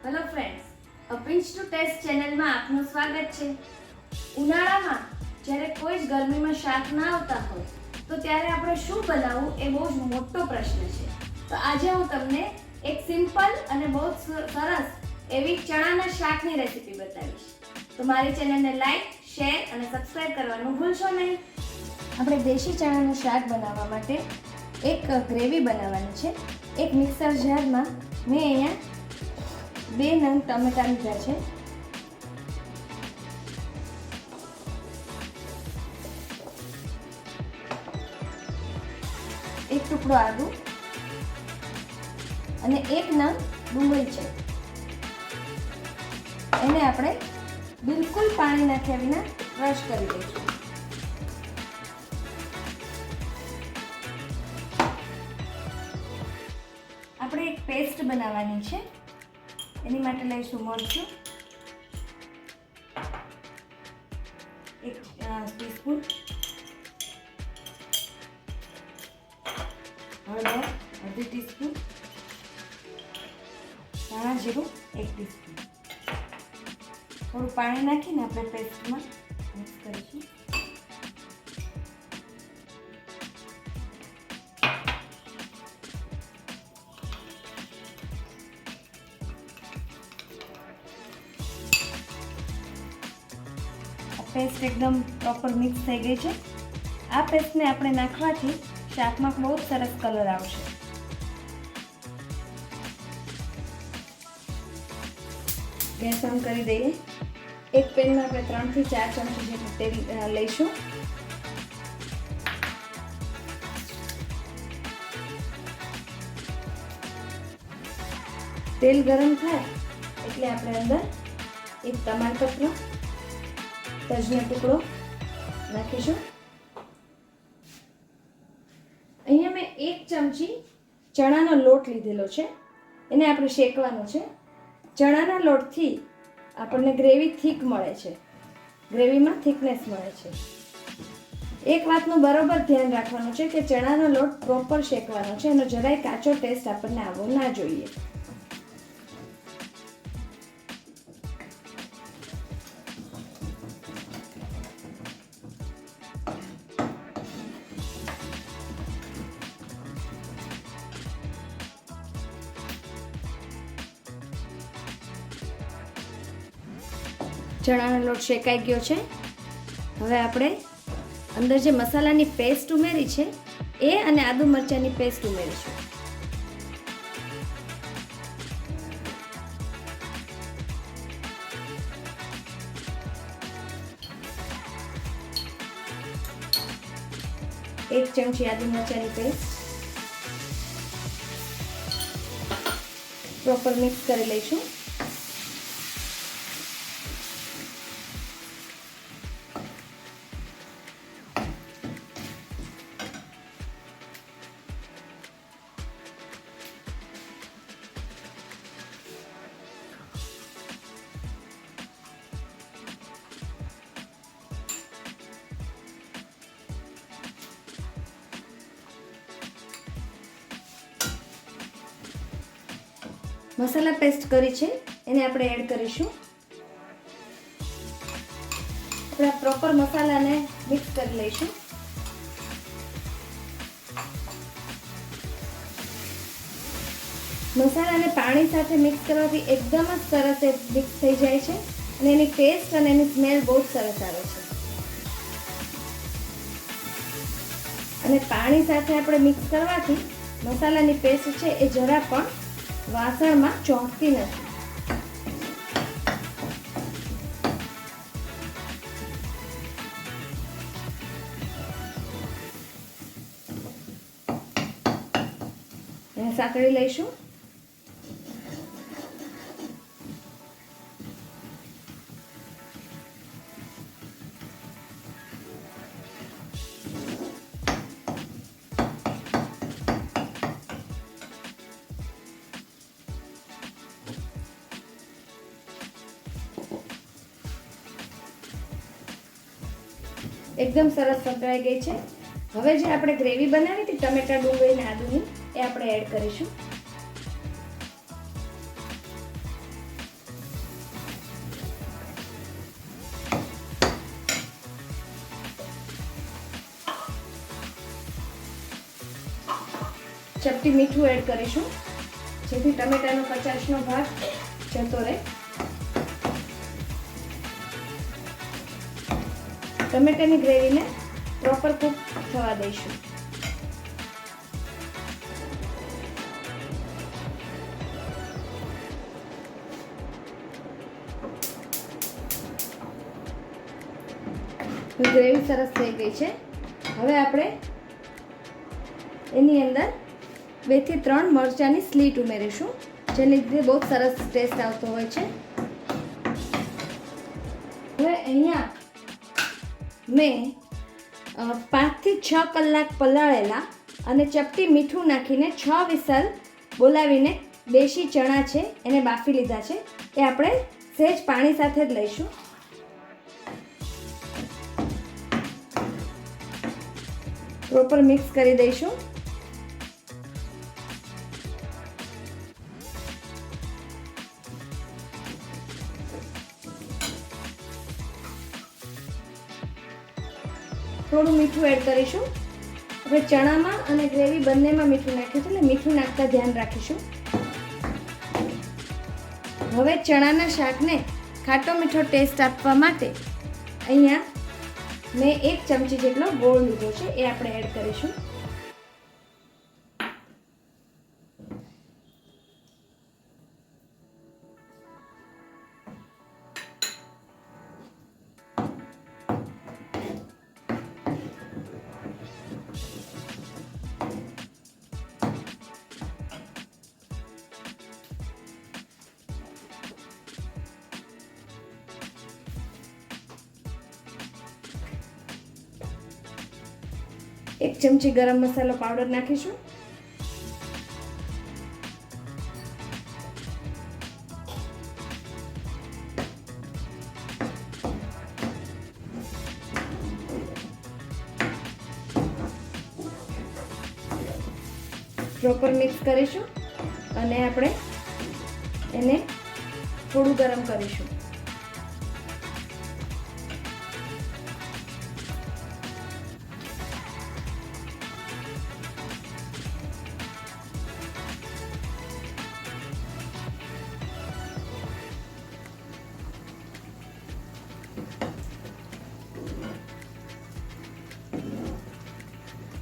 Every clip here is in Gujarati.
હેલો ફ્રેન્ડ્સ, અ પિંચ ટુ ટેસ્ટ ચેનલમાં આપનું સ્વાગત છે. ઉનાળામાં જ્યારે કોઈ જ ગરમીમાં શાક ના આવતા હોય તો ત્યારે આપણે શું બનાવવું એ બહુ જ મોટો પ્રશ્ન છે. તો આજે હું તમને એક સિમ્પલ અને બહુ જ સરસ એવી ચણાના શાકની રેસીપી બતાવીશ. તો મારી ચેનલને લાઈક, શેર અને સબસ્ક્રાઇબ કરવાનું ભૂલશો નહીં. આપણે દેશી ચણાનું શાક બનાવવા માટે એક ગ્રેવી બનાવવાની છે. એક મિક્સર જારમાં મેં અહીંયા 2 નંગ ટમેટા લીધા છે. એક ટુકડો આદુ અને 1 નંગ ડુંગળી છે. એને આપણે બિલકુલ પાણી નાખ્યા વિના ક્રશ કરી દઈશું. આપણે એક પેસ્ટ બનાવવાની છે. એની માટે લઈશું મરચું 1 ટીસ્પૂન, હળદર 1/2 ટીસ્પૂન, ધાણા જીરું 1 ટીસ્પૂન. થોડું પાણી નાખીને આપણે પેસ્ટમાં મિક્સ કરીશું. પેસ્ટ એકદમ પ્રોપર મિક્સ થઈ ગઈ છે. આ પેસ્ટને આપણે નાખવાથી શાકમાં બહુ સરસ કલર આવશે. ગેસ ઓન કરી દઈએ. એક પેનમાં આપણે 3 થી 4 ચમચી જેટલું તેલ લઈશું. તેલ ગરમ થાય એટલે આપણે અંદર એક તમાલપત્ર, તજનો ટુકડો નાખીશું. અહીંયા મેં 1 ચમચી ચણાનો લોટ લીધેલો છે. એને આપણે શેકવાનો છે. ચણાના લોટથી આપણને ગ્રેવી થીક મળે છે, ગ્રેવીમાં થિકનેસ મળે છે. એક વાતનું બરોબર ધ્યાન રાખવાનું છે કે ચણાનો લોટ પ્રોપર શેકવાનો છે. એનો જરાય કાચો ટેસ્ટ આપણને આવવો ના જોઈએ. ચણાનો લોટ શેકાઈ ગયો છે. હવે આપણે અંદર જે મસાલાની પેસ્ટ ઉમેરી છે એ અને આદુ મરચાંની પેસ્ટ ઉમેરીશું. એક ચમચી આદુ મરચાંની પેસ્ટ પ્રોપર મિક્સ કરી લઈશું. મસાલા પેસ્ટ કરી છે એને આપણે એડ કરીશું. આપણે પ્રોપર મસાલાને મિક્સ કરી લઈશું. મસાલાને પાણી સાથે મિક્સ કરવાથી એકદમ જ સરસ એ મિક્સ થઈ જાય છે અને એની ટેસ્ટ અને એની સ્મેલ બહુ જ સરસ આવે છે. અને પાણી સાથે આપણે મિક્સ કરવાથી મસાલાની પેસ્ટ છે એ જરા પણ વાસણમાં ચોંટતી નથી. એને સાંકળી લઈશું. એકદમ સરસ સંતળાઈ ગઈ છે. હવે જે આપણે ગ્રેવી બનાવી હતી ટમેટા, ડુંગળી અને આદુની એ આપણે એડ કરીશું. ચપટી મીઠું એડ કરીશું, જેથી ટમેટાનો કચાશનો ભાગ જતો રહે. ટમેટાની ગ્રેવીને પ્રોપર કૂક થવા દઈશું. ગ્રેવી સરસ થઈ ગઈ છે. હવે આપણે એની અંદર 2 થી 3 મરચાંની સ્લીટ ઉમેરીશું, જેને લીધે બહુ સરસ ટેસ્ટ આવતો હોય છે. હવે અહીંયા મેં 5 થી 6 કલાક પલાળેલા અને ચપટી મીઠું નાખીને 6 વિસલ બોલાવીને દેશી ચણા છે એને બાફી લીધા છે. એ આપણે સહેજ પાણી સાથે જ લઈશું. પ્રોપર મિક્સ કરી દઈશું. થોડું મીઠું એડ કરીશું. આપણે ચણામાં અને ગ્રેવી બંનેમાં મીઠું નાખ્યું છે, એટલે મીઠું નાખતા ધ્યાન રાખીશું. હવે ચણાના શાકને ખાટો મીઠો ટેસ્ટ આપવા માટે અહીંયા મેં 1 ચમચી જેટલો ગોળ લીધો છે, એ આપણે એડ કરીશું. એક ચમચી ગરમ મસાલો પાવડર નાખીશું. પ્રોપર મિક્સ કરીશું અને આપણે એને થોડું ગરમ કરીશું.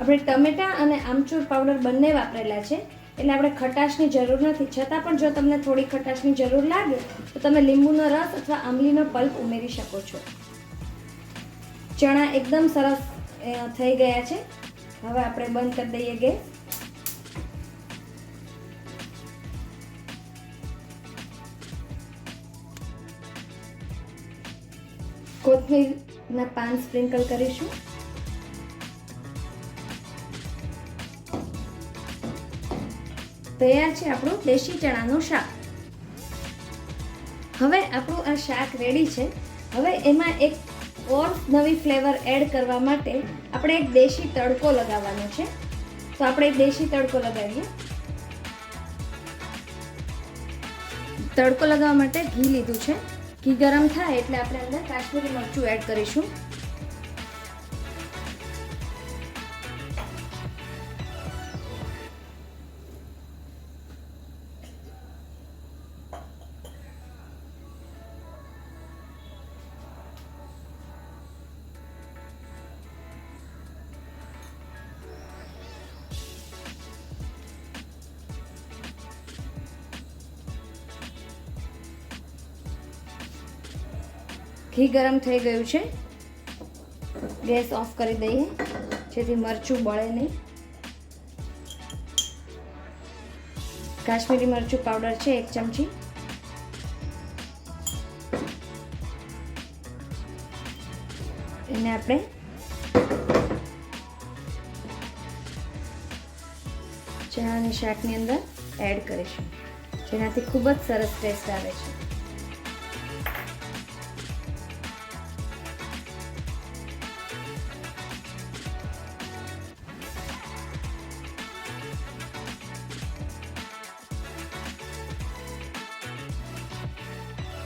આપણે ટમેટા અને આમચૂર પાવડર બંને વાપરેલા છે, એટલે આપણે ખટાશની જરૂર નથી. છતાં પણ જો તમને થોડી ખટાશની જરૂર લાગે તો તમે લીંબુનો રસ અથવા આંબલીનો પલ્પ ઉમેરી શકો છો. ચણા એકદમ સરસ થઈ ગયા છે. હવે આપણે બંધ કરી દઈએ ગેસ. કોથમીરના પાન સ્પ્રિંકલ કરીશું. તૈયાર છે આપણું દેશી ચણાનું શાક. હવે આપણું આ શાક રેડી છે. હવે એમાં એક ઓર નવી ફ્લેવર એડ કરવા માટે આપણે એક દેશી તડકો લગાવવાનો છે. તો આપણે એક દેશી તડકો લગાવીએ. તડકો લગાવવા માટે ઘી લીધું છે. ઘી ગરમ થાય એટલે આપણે અંદર કાશ્મીરી મરચું એડ કરીશું. ઘી ગરમ થઈ ગયું છે. ગેસ ઓફ કરી દઈએ જેથી મરચું બળે નહીં. કાશ્મીરી મરચું પાવડર છે 1 ચમચી. એને આપણે ચણાની શાકની અંદર એડ કરીશું, જેનાથી ખૂબ જ સરસ ટેસ્ટ આવે છે.